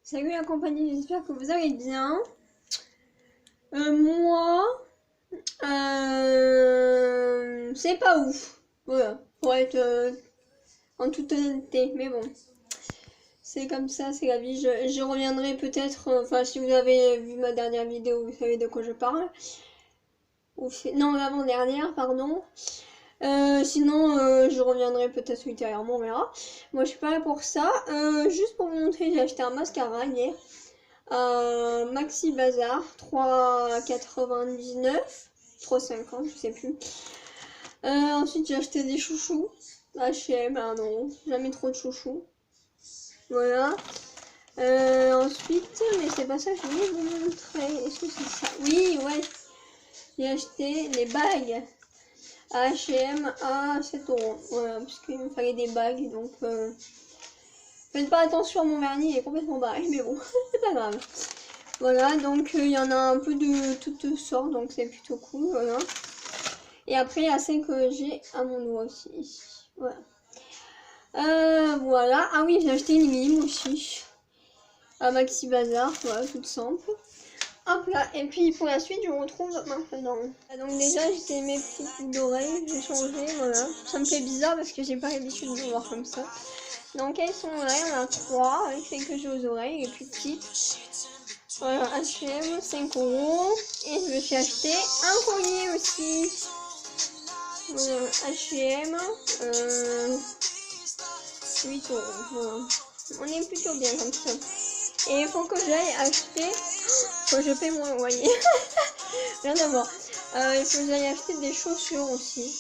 Salut la compagnie, j'espère que vous allez bien. Moi, c'est pas ouf. Voilà, pour être en toute honnêteté, mais bon. C'est comme ça, c'est la vie. Je reviendrai peut-être, enfin si vous avez vu ma dernière vidéo, vous savez de quoi je parle. Non, l'avant-dernière, pardon. Sinon, je reviendrai peut-être ultérieurement, on verra. Moi, je suis pas là pour ça. Juste pour vous montrer, j'ai acheté un mascara hier. Maxi Bazar, 3,99, 3,50, je sais plus. Ensuite, j'ai acheté des chouchous. H&M, ah non, jamais trop de chouchous. Voilà. Ensuite, mais c'est pas ça que je voulais vous montrer. Est-ce que c'est ça? Oui, ouais. J'ai acheté des bagues à H&M à 7 €. Voilà, parce qu'il me fallait des bagues, donc faites pas attention à mon vernis, il est complètement barré, mais bon, c'est pas grave. Voilà, donc il y en a un peu de toutes sortes, donc c'est plutôt cool, voilà. Et après, il y a celle que j'ai à mon doigt aussi, ici, voilà. Voilà, ah oui, j'ai acheté une lime aussi, à Maxi Bazar, voilà, toute simple. Hop là, et puis pour la suite, je vous retrouve maintenant. Donc déjà, j'ai mes petites boucles d'oreilles, j'ai changé, voilà. Ça me fait bizarre parce que j'ai pas l'habitude de voir comme ça. Donc elles sont là, il y en a 3, avec celles que j'ai aux oreilles, les plus petites. Voilà, H&M, 5 €. Et je me suis acheté un collier aussi. Voilà, H&M, 8 €. Voilà. On est plutôt bien comme ça. Et il faut que j'aille acheter... Faut que je paie mon loyer. Rien à voir. Il faut que j'aille acheter des chaussures aussi.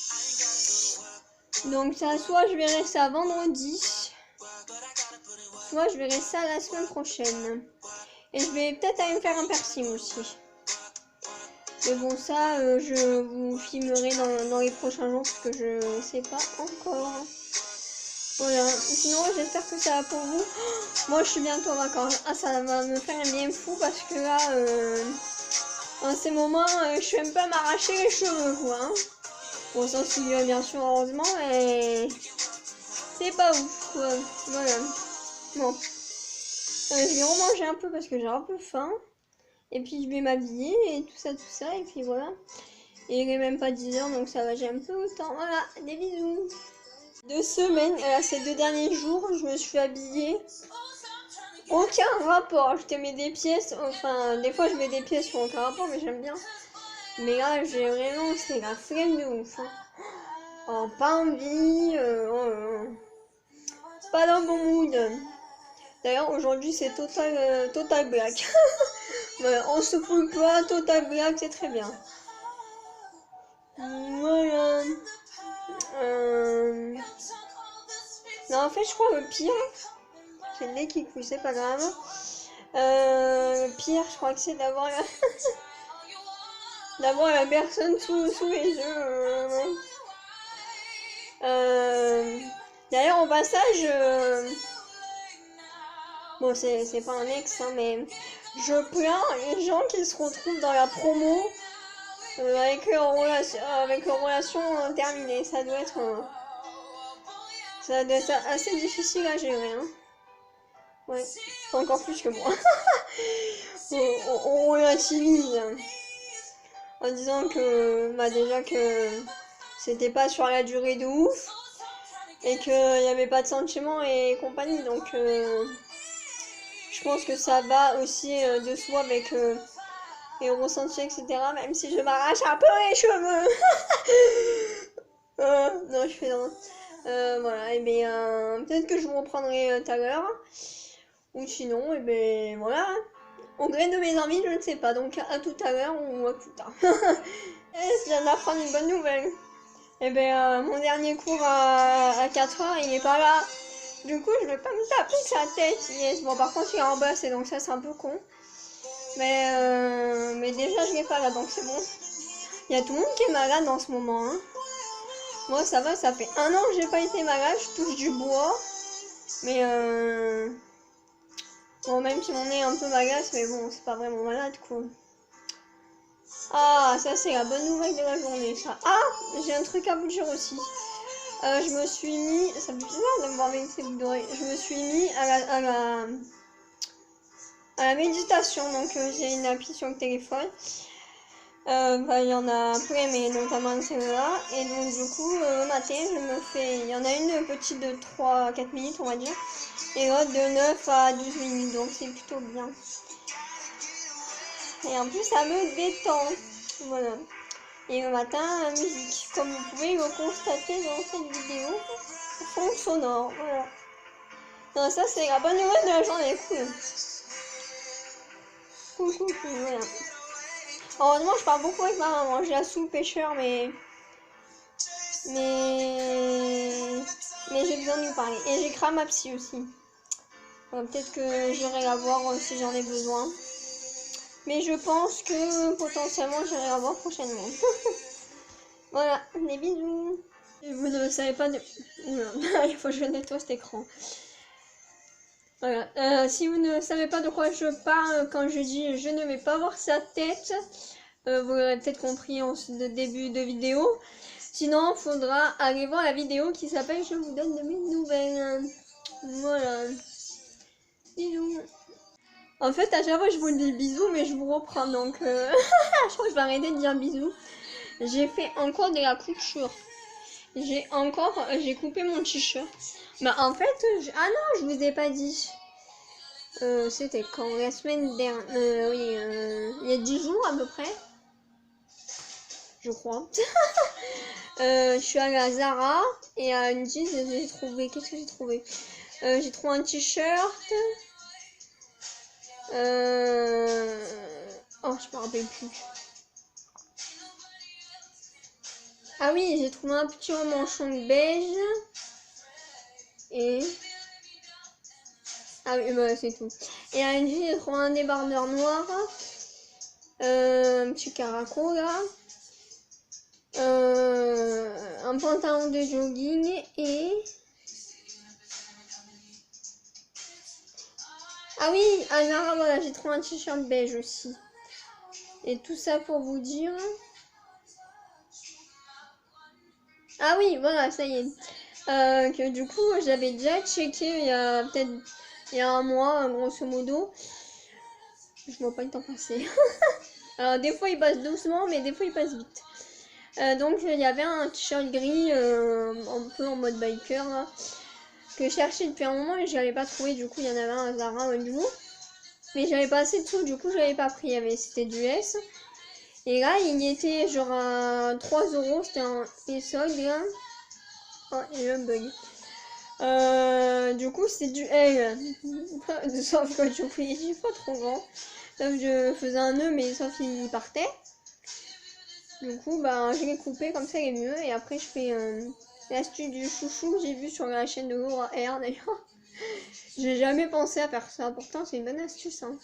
Donc ça, soit je verrai ça vendredi, soit je verrai ça la semaine prochaine. Et je vais peut-être aller me faire un piercing aussi. Mais bon, ça, je vous filmerai dans les prochains jours parce que je sais pas encore. Voilà. Sinon, j'espère que ça va pour vous. Moi, je suis bientôt en vacances. Ah, ça va me faire un bien fou parce que là, en ces moments, je suis un peu à m'arracher les cheveux, quoi. Hein. Bon, ça se vient bien sûr, heureusement, mais c'est pas ouf, quoi. Voilà. Bon. Je vais remanger un peu parce que j'ai un peu faim. Et puis je vais m'habiller et tout ça, et puis voilà. Et il est même pas 10 h, donc ça va, j'ai un peu le temps. Voilà, des bisous. 2 semaines, ces 2 derniers jours, je me suis habillée. Aucun rapport, je te mets des pièces, enfin, des fois je mets des pièces qui ont aucun rapport, mais j'aime bien. Mais là, j'ai vraiment, c'est la flemme de ouf. Hein. Oh, pas envie, pas dans mon mood. D'ailleurs, aujourd'hui, c'est total black. Voilà, on se fout pas, total black, c'est très bien. Voilà. Non, en fait, je crois le pire, j'ai le nez qui coule, c'est pas grave. Le pire, je crois que c'est d'avoir la... d'avoir la personne sous les yeux. D'ailleurs, au passage, bon, c'est pas un ex, hein, mais je plains les gens qui se retrouvent dans la promo avec leur relation terminée. Ça doit être assez difficile à gérer. Hein. Ouais, encore plus que moi. on relativise en disant que bah déjà que c'était pas sur la durée de ouf et qu'il n'y avait pas de sentiments et compagnie. Donc je pense que ça va aussi de soi avec les ressentis, etc. Même si je m'arrache un peu les cheveux. Non, je fais non. Voilà, et bien peut-être que je vous reprendrai tout à l'heure. Ou sinon, et ben voilà. Au gré de mes envies, je ne sais pas. Donc à tout à l'heure ou à plus tard. Je viens d'apprendre une bonne nouvelle. Et ben mon dernier cours à 4 h, il est pas là. Du coup, je vais pas me taper sa tête. Yes. Bon, par contre, il est en bas, et donc ça, c'est un peu con. Mais déjà, je l'ai pas là, donc c'est bon. Il y a tout le monde qui est malade en ce moment. Hein. Moi, ça va, ça fait 1 an que j'ai pas été malade. Je touche du bois. Mais bon, même si mon nez est un peu magace, mais bon, c'est pas vraiment malade, quoi. Ah, ça, c'est la bonne nouvelle de la journée, ça. Ah, j'ai un truc à vous dire aussi. Je me suis mis... Ça fait bizarre de me voir avec ces boucles d'oreilles. Je me suis mis à la... à la méditation. Donc j'ai une appli sur le téléphone. Il y en a plein, mais notamment celle-là. Et donc du coup, le matin, je me fais... Il y en a une petite de 3-4 minutes, on va dire. Et l'autre de 9 à 12 minutes, donc c'est plutôt bien. Et en plus, ça me détend. Voilà. Et le matin, la musique. Comme vous pouvez le constater dans cette vidéo, fond sonore. Voilà. Donc ça, c'est la bonne nouvelle de la journée. Cool. Cool, voilà. Heureusement, je parle beaucoup avec ma maman. Je la sous pêcheur, mais j'ai besoin de lui parler. Et j'écris ma psy aussi. Peut-être que j'irai la voir si j'en ai besoin. Mais je pense que potentiellement j'irai la voir prochainement. Voilà, des bisous. Vous ne savez pas de... Il faut que je nettoie cet écran. Voilà. Si vous ne savez pas de quoi je parle quand je dis je ne vais pas voir sa tête, vous l'aurez peut-être compris en début de vidéo. Sinon, il faudra aller voir la vidéo qui s'appelle Je vous donne de mes nouvelles. Voilà. Bisous. En fait, à chaque fois, je vous dis bisous, mais je vous reprends. Donc, je crois que je vais arrêter de dire bisous. J'ai fait encore de la couture. J'ai coupé mon t-shirt. Bah, en fait, ah non, je vous ai pas dit. C'était quand? La semaine dernière. Oui, il y a 10 jours à peu près. Je crois. Je suis allée à Zara et à Undies, j'ai trouvé. Qu'est-ce que j'ai trouvé? J'ai trouvé un t-shirt. Oh, je me rappelle plus. Ah oui, j'ai trouvé un petit manchon beige. Et... Ah oui, bah c'est tout. Et à une j'ai trouvé un débardeur noir. Un petit caraco là. Un pantalon de jogging et... Ah oui, à Zara, voilà, j'ai trouvé un t-shirt beige aussi. Et tout ça pour vous dire... Ah oui, voilà, ça y est. Que du coup, j'avais déjà checké il y a peut-être un mois, grosso modo. Je vois pas le temps passer. Alors, des fois, il passe doucement, mais des fois, il passe vite. Donc, il y avait un t-shirt gris, un peu en mode biker, là, que je cherchais depuis un moment, mais je l'avais pas trouvé. Du coup, il y en avait un à Zara, du coup. Mais j'avais pas assez de sous, du coup, je l'avais pas pris. C'était du S. Et là, il y était genre à 3 €. C'était un solde, là. Oh, il y a un bug. Du coup, c'est du L. Sauf que du coup, il est pas trop grand. Sauf que je faisais un nœud, mais sauf qu'il partait. Du coup, bah, je l'ai coupé, comme ça, il est mieux. Et après, je fais l'astuce du chouchou que j'ai vu sur la chaîne de Laura R, d'ailleurs. J'ai jamais pensé à faire ça. Pourtant, c'est une bonne astuce, hein.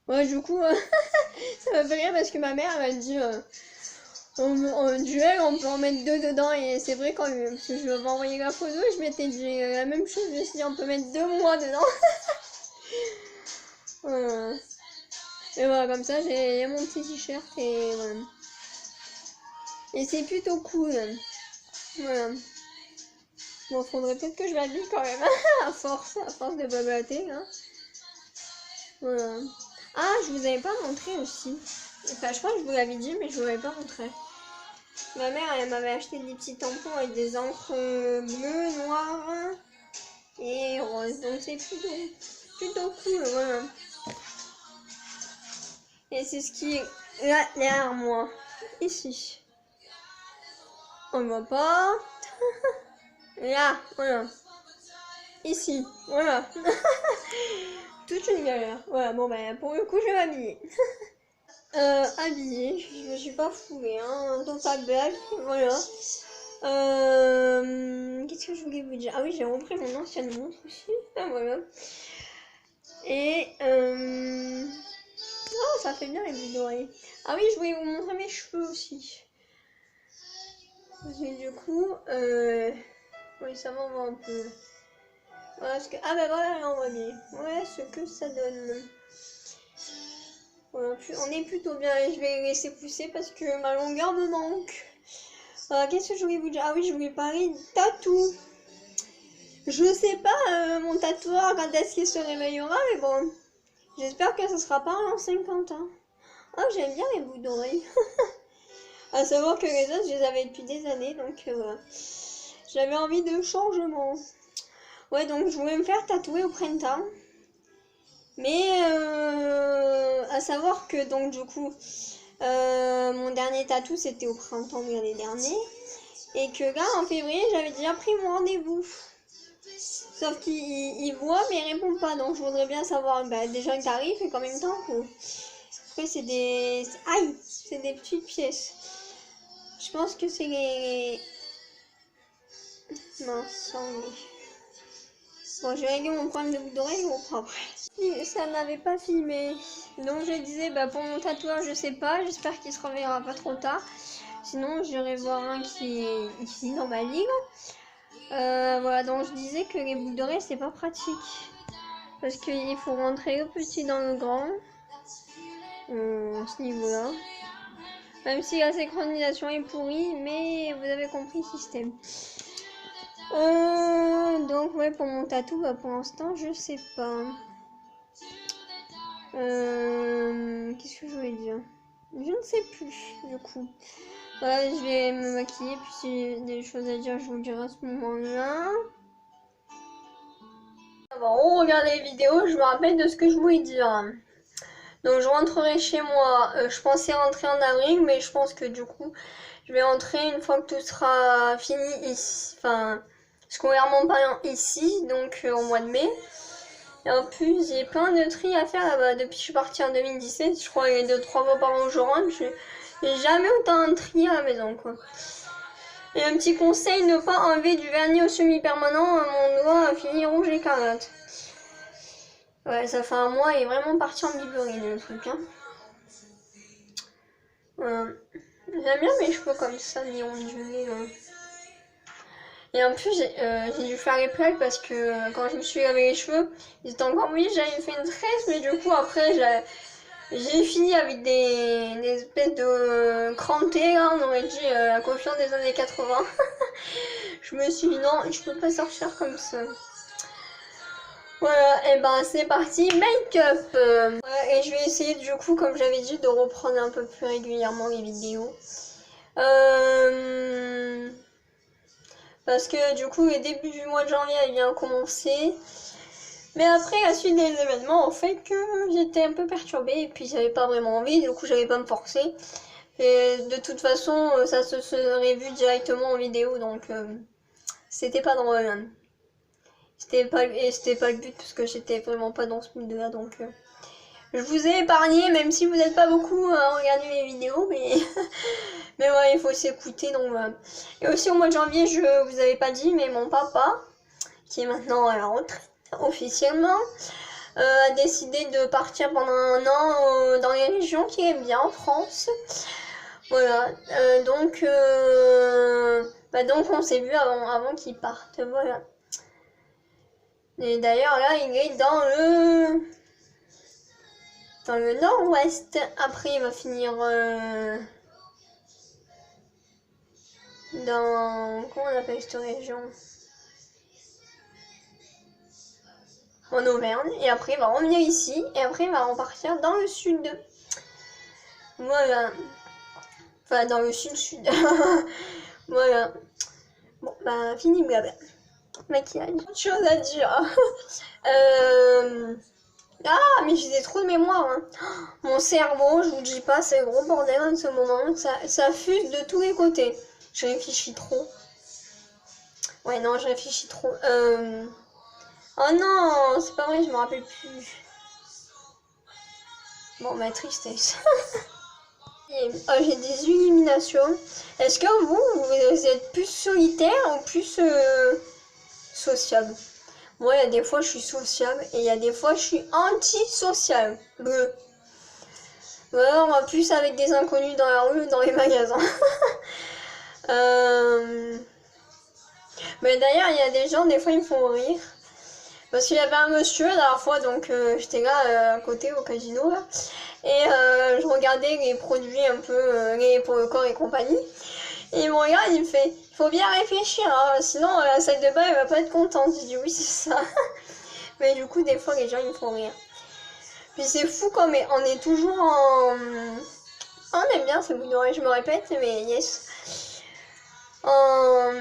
Ouais, du coup, ça m'a fait rire parce que ma mère, elle m'a dit... En duel, on peut en mettre 2 dedans et c'est vrai parce que je vais envoyer la photo et je m'étais dit la même chose, je me suis dit on peut mettre 2 mois dedans. Voilà. Et voilà, comme ça j'ai mon petit t-shirt et voilà. Et c'est plutôt cool. Voilà. Bon, faudrait peut-être que je m'habille quand même, à force de bablater. Hein. Voilà. Ah, je vous avais pas montré aussi. Enfin, je crois que je vous l'avais dit, mais je vous l'avais pas montré. Ma mère, elle m'avait acheté des petits tampons avec des encres bleues, noires et roses. Donc c'est plutôt cool, voilà. Et c'est ce qui est là, derrière moi. Ici. On voit pas. Là, voilà. Ici, voilà. Toute une galère. Voilà, bon ben pour le coup je vais m'habiller. Habillée, je me suis pas foulée, hein, dans ta blague, voilà. Qu'est-ce que je voulais vous dire? Ah oui, j'ai repris mon ancienne montre aussi, ah, voilà. Et oh, ça fait bien les boucles d'oreilles. Ah oui, je voulais vous montrer mes cheveux aussi. Et du coup, oui, ça m'en va un peu. Voilà, parce que... Ah ben voilà, là on voit bien. Ouais, ce que ça donne. Voilà, on est plutôt bien et je vais les laisser pousser parce que ma longueur me manque. Qu'est-ce que je voulais vous dire? Ah oui, je voulais parler de tatou. Je sais pas mon tatoueur quand est-ce qu'il se réveillera, mais bon, j'espère que ce sera pas en 50 ans. Oh, j'aime bien les boucles d'oreilles. À savoir que les autres, je les avais depuis des années, donc voilà. J'avais envie de changement. Ouais, donc je voulais me faire tatouer au printemps. Mais à savoir que donc du coup, mon dernier tatou c'était au printemps de l'année dernière. Et que là, en février, j'avais déjà pris mon rendez-vous. Sauf qu'il voit mais il répond pas. Donc je voudrais bien savoir déjà le tarif et combien de temps. Après c'est des... Aïe, c'est des petites pièces. Je pense que c'est les... Mince, bon, j'ai réglé mon problème de boucle d'oreille, on reprend après. Ça n'avait pas filmé. Donc je disais, pour mon tatoueur, je sais pas. J'espère qu'il se réveillera pas trop tard. Sinon, j'irai voir un qui est ici dans ma ville. Voilà, donc je disais que les boucles d'oreilles, c'est pas pratique. Parce qu'il faut rentrer le petit dans le grand. À ce niveau-là. Même si la synchronisation est pourrie, mais vous avez compris le système. Donc ouais, pour mon tatou, pour l'instant, je sais pas. Qu'est-ce que je voulais dire? Je ne sais plus, du coup. Voilà, je vais me maquiller, puis si j'ai des choses à dire, je vous le dirai à ce moment-là. Avant, on regarde les vidéos, je me rappelle de ce que je voulais dire. Donc je rentrerai chez moi, je pensais rentrer en avril, mais je pense que du coup, je vais rentrer une fois que tout sera fini ici, enfin, scolairement parlant ici, donc au mois de mai. Et en plus, j'ai plein de tri à faire là-bas. Depuis que je suis partie en 2017, je crois que 2-3 fois par an je rentre, j'ai jamais autant de tri à la maison, quoi. Et un petit conseil, ne pas enlever du vernis au semi-permanent, mon doigt a fini rouge écarlate. Ouais, ça fait un mois et vraiment parti en biberine le truc, hein. J'aime bien mes cheveux comme ça, ni ondulés. Et en plus, j'ai dû faire les plaques parce que quand je me suis lavé les cheveux, ils étaient encore mouillés, j'avais fait une tresse, mais du coup, après, j'ai fini avec des espèces de crantés, là, on aurait dit la coiffure des années 80. Je me suis dit non, je peux pas sortir comme ça. Voilà, et c'est parti, make-up. Voilà, et je vais essayer du coup, comme j'avais dit, de reprendre un peu plus régulièrement les vidéos. Parce que du coup, le début du mois de janvier a bien commencé. Mais après, la suite des événements, en fait que j'étais un peu perturbée et puis j'avais pas vraiment envie, du coup j'avais pas me forcer. Et de toute façon, ça se serait vu directement en vidéo, donc c'était pas drôle. C'était pas le but parce que j'étais vraiment pas dans ce mood là, donc je vous ai épargné, même si vous n'êtes pas beaucoup à regarder mes vidéos, mais mais ouais, il faut s'écouter, donc voilà. Et aussi au mois de janvier, je vous avais pas dit, mais mon papa, qui est maintenant à la retraite officiellement, a décidé de partir pendant un an dans les régions qu'il aime bien en France. Voilà, donc on s'est vu avant qu'il parte, voilà. Et d'ailleurs là, il est dans le nord-ouest. Après, il va finir dans... Comment on appelle cette région? En Auvergne. Et après, il va revenir ici. Et après, il va repartir dans le sud. Voilà. Enfin, dans le sud-sud. Voilà. Bon, fini blabla. Maquillage. Autre chose à dire. Ah, mais j'ai trop de mémoire, hein. Mon cerveau, je vous dis pas, c'est le gros bordel en ce moment. Ça fuse de tous les côtés. Je réfléchis trop. Ouais, non, je réfléchis trop. Oh non, c'est pas vrai, je me rappelle plus. Bon, tristesse. J'ai des illuminations. Est-ce que vous êtes plus solitaire ou plus sociable? Moi, il y a des fois, je suis sociable et il y a des fois, je suis anti-sociable. Bleu. Alors, plus avec des inconnus dans la rue ou dans les magasins. Mais d'ailleurs, il y a des gens, des fois, ils me font rire. Parce qu'il y avait un monsieur la dernière fois, donc j'étais là à côté au casino, là. Et je regardais les produits un peu, pour le corps et compagnie. Et il me regarde, il me fait, il faut bien réfléchir, hein, sinon la salle de bain elle va pas être contente. Je dis oui c'est ça. Mais du coup des fois les gens ils me font rire. Puis c'est fou quand on est toujours en... On aime bien ce bout d'oreille, je me répète, mais yes. En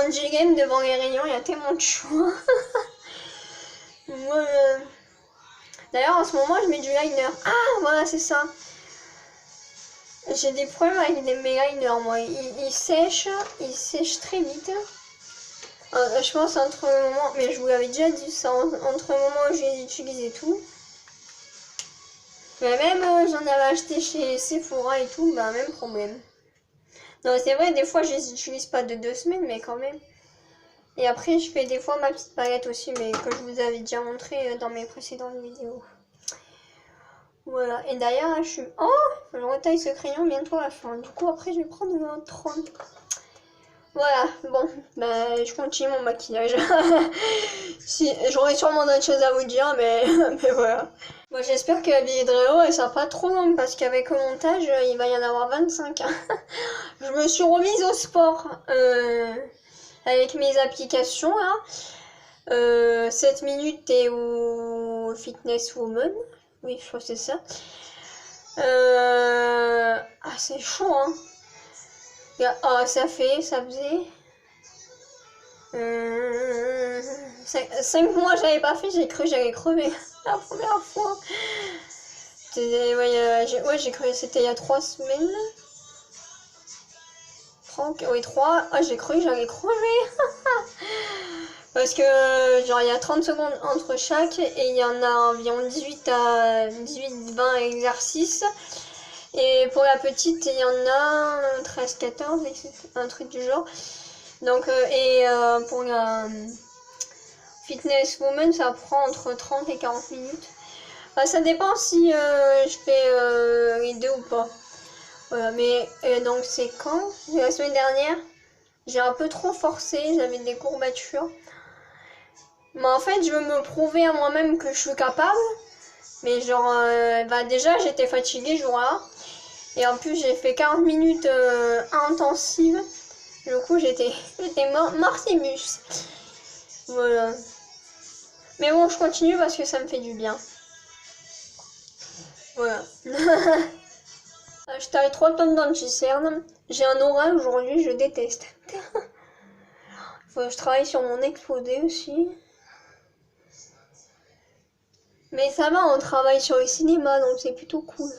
G-game devant les rayons, il y a tellement de choix. Moi, d'ailleurs en ce moment je mets du liner. Ah voilà c'est ça. J'ai des problèmes avec mes liners moi. Ils sèchent très vite. Je pense entre le moment, mais je vous l'avais déjà dit ça, entre le moment où je les utilise et tout. Mais même j'en avais acheté chez Sephora et tout, bah même problème. Non c'est vrai des fois je les utilise pas de 2 semaines mais quand même. Et après je fais des fois ma petite palette aussi mais que je vous avais déjà montré dans mes précédentes vidéos. Voilà, et d'ailleurs je suis... Oh, je retaille ce crayon bientôt à la fin. Du coup après je vais prendre un 30. Voilà, bon, bah je continue mon maquillage. Si, j'aurais sûrement d'autres choses à vous dire, mais voilà. Moi j'espère que la vidéo elle sera pas trop longue parce qu'avec le montage il va y en avoir 25. Je me suis remise au sport avec mes applications là. 7 minutes et au Fitness Woman. Oui, je crois que c'est ça. Ah, c'est chaud, hein. Ah, ça faisait 5 mois j'avais pas fait, j'ai cru que j'allais crever la première fois. Ouais, j'ai cru que c'était il y a 3 semaines. Oui, 3. Ah, j'ai cru que j'allais crever. Parce que genre il y a 30 secondes entre chaque et il y en a environ 18-20 exercices. Et pour la petite, il y en a 13-14, un truc du genre. Donc, pour la Fitness Woman, ça prend entre 30 et 40 minutes. Bah, ça dépend si je fais les deux ou pas. Voilà, mais donc c'est quand? La semaine dernière, j'ai un peu trop forcé, j'avais des courbatures. Mais en fait, je veux me prouver à moi-même que je suis capable. Mais genre, bah déjà, j'étais fatiguée ce jour-là. Et en plus, j'ai fait 40 minutes intensives. Du coup, j'étais mortimus. Voilà. Mais bon, je continue parce que ça me fait du bien. Voilà. J'étais à 3 tonnes d'anti-cerne. J'ai un oral aujourd'hui, je déteste. Faut que je travaille sur mon exposé aussi. Mais ça va, on travaille sur le cinéma, donc c'est plutôt cool.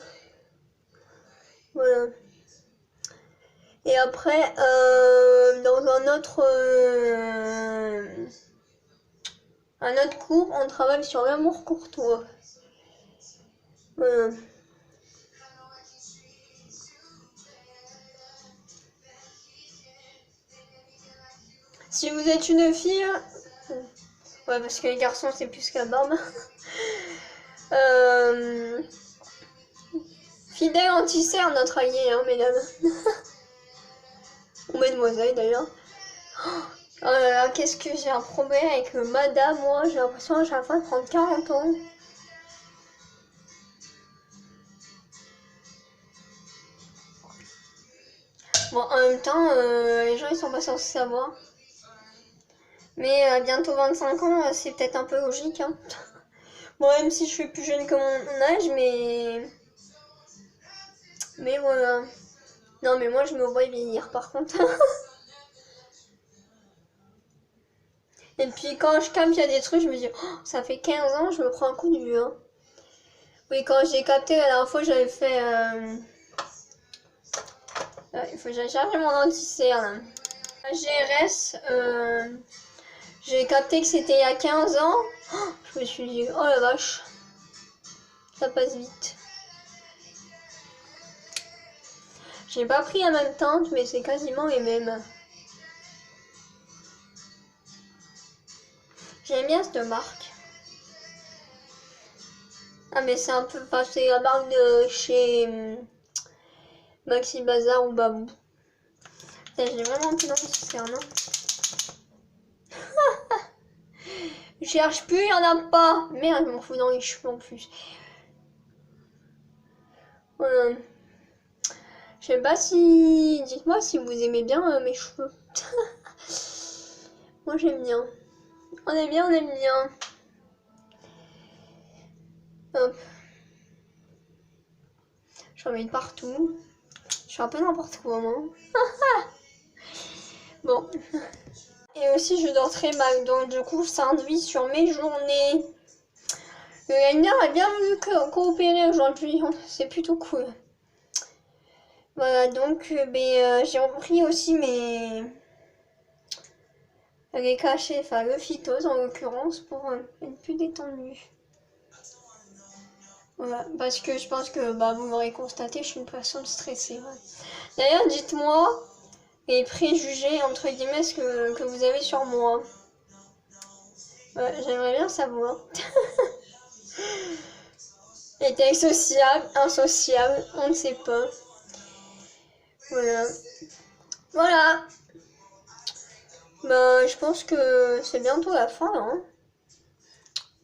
Voilà. Et après, dans un autre cours, on travaille sur l'amour courtois. Voilà. Si vous êtes une fille, ouais, parce que les garçons c'est plus qu'à barbe. Fidèle anti-cerne notre allié, hein, mesdames. Ou mesdemoiselles d'ailleurs. Oh là là, qu'est-ce que j'ai un problème avec madame, moi, j'ai l'impression à chaque fois de prendre 40 ans. Bon, en même temps, les gens ils sont pas censés savoir. Mais bientôt 25 ans, c'est peut-être un peu logique. Hein. Bon, même si je suis plus jeune que mon âge, mais... Mais voilà. Non, mais moi, je me vois vieillir, par contre. Et puis, quand je capte, il y a des trucs, je me dis, oh, ça fait 15 ans, je me prends un coup de vue. Hein. Oui, quand j'ai capté la dernière fois, j'avais fait... il faut que j'aille chercher mon anti-cerne. GRS, j'ai capté que c'était il y a 15 ans. Oh, je me suis dit, oh la vache, ça passe vite. J'ai pas pris la même teinte, mais c'est quasiment les mêmes. J'aime bien cette marque. Ah mais c'est un peu... Enfin, c'est la marque de chez Maxi Bazar ou Babou. J'ai vraiment plus d'anti-cerne. Je cherche plus, il y en a pas. Merde, je m'en fous dans les cheveux en plus. Je sais pas si... Dites-moi si vous aimez bien mes cheveux. Moi j'aime bien. On aime bien, on aime bien. Hop. J'en mets partout. Je suis un peu n'importe quoi, moi. Bon. Et aussi, je dors très mal. Donc, du coup, ça induit sur mes journées. Le liner a bien voulu coopérer aujourd'hui. C'est plutôt cool. Voilà, donc, j'ai repris aussi les cachets, enfin le phytose en l'occurrence, pour être plus détendu. Voilà, parce que je pense que vous m'aurez constaté, je suis une personne stressée. Ouais. D'ailleurs, dites-moi les préjugés, entre guillemets, que vous avez sur moi. Ouais, j'aimerais bien savoir. Était sociable, insociable, on ne sait pas. Voilà. Voilà. Je pense que c'est bientôt la fin, là. Hein.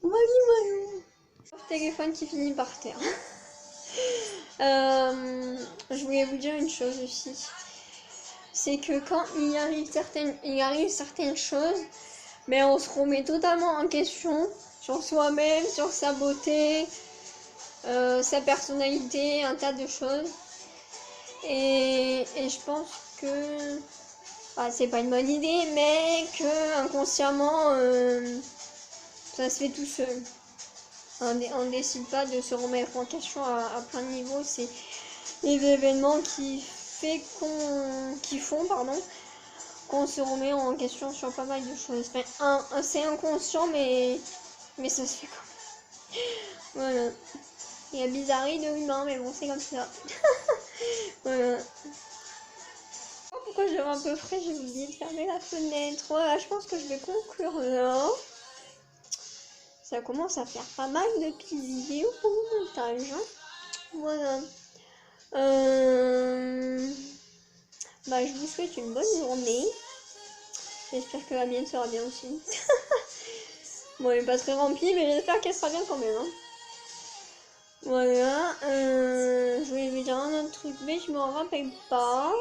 Voilà. Téléphone qui finit par terre. Je voulais vous dire une chose aussi. C'est que quand il arrive certaines choses, mais on se remet totalement en question sur soi-même, sur sa beauté, sa personnalité, un tas de choses. Et je pense que c'est pas une bonne idée, mais que inconsciemment ça se fait tout seul. On décide pas de se remettre en question à plein de niveaux. C'est les événements qui font qu'on se remet en question sur pas mal de choses. C'est inconscient, mais ça se fait quand même. Voilà. Il y a bizarrerie de l'humain, mais bon, c'est comme ça. Voilà. Pourquoi j'ai un peu frais, j'ai oublié de fermer la fenêtre. Voilà, je pense que je vais conclure là. Ça commence à faire pas mal de petites vidéos pour le montage. Hein. Voilà. Je vous souhaite une bonne journée. J'espère que la mienne sera bien aussi. Bon, elle n'est pas très remplie, mais j'espère qu'elle sera bien quand même. Hein. Voilà. Je voulais vous dire un autre truc, mais je m'en rappelle pas.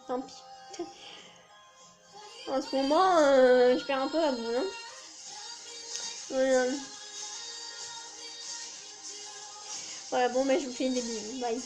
Tant pis. En ce moment, je perds un peu la boule. Hein. Voilà. Voilà, bon, je vous fais des bisous. Bye.